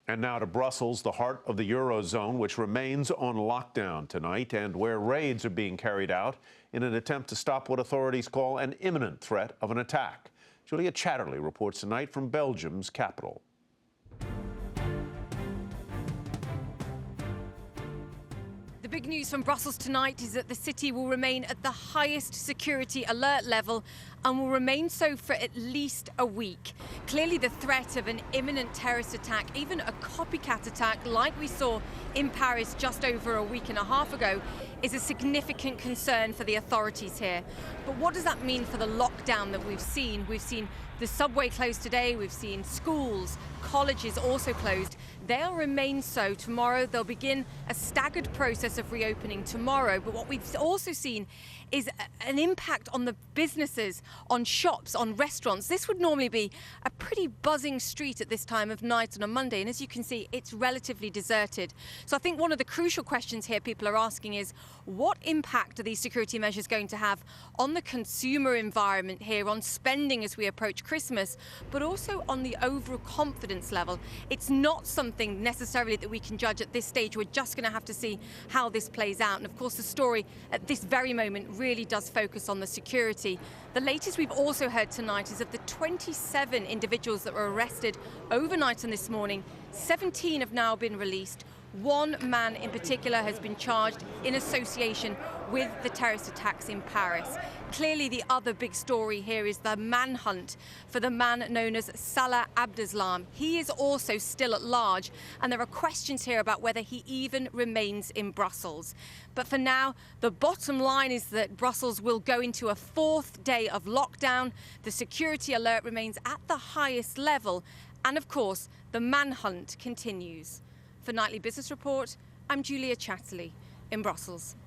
And now to Brussels, the heart of the Eurozone, which remains on lockdown tonight and where raids are being carried out in an attempt to stop what authorities call an imminent threat of an attack. Julia Chatterley reports tonight from Belgium's capital. The big news from Brussels tonight is that the city will remain at the highest security alert level and will remain so for at least a week. Clearly, the threat of an imminent terrorist attack, even a copycat attack like we saw in Paris just over a week and a half ago, is a significant concern for the authorities here. But what does that mean for the lockdown that we've seen? We've seen the subway closed today, we've seen schools, colleges also closed. They'll remain so tomorrow. They'll begin a staggered process of reopening tomorrow. But what we've also seen is an impact on the businesses, on shops, on restaurants. This would normally be a pretty buzzing street at this time of night on a Monday. And as you can see, it's relatively deserted. So I think one of the crucial questions here people are asking is, what impact are these security measures going to have on the consumer environment here, on spending as we approach Christmas, but also on the overall confidence level? It's not something necessarily that we can judge at this stage. We're just going to have to see how this plays out. And of course, the story at this very moment really does focus on the security. The latest we've also heard tonight is of the 27 individuals that were arrested overnight and this morning, 17 have now been released. One man in particular has been charged in association with the terrorist attacks in Paris. Clearly, the other big story here is the manhunt for the man known as Salah Abdeslam. He is also still at large, and there are questions here about whether he even remains in Brussels. But for now, the bottom line is that Brussels will go into a fourth day of lockdown. The security alert remains at the highest level, and of course, the manhunt continues. For Nightly Business Report, I'm Julia Chatterley in Brussels.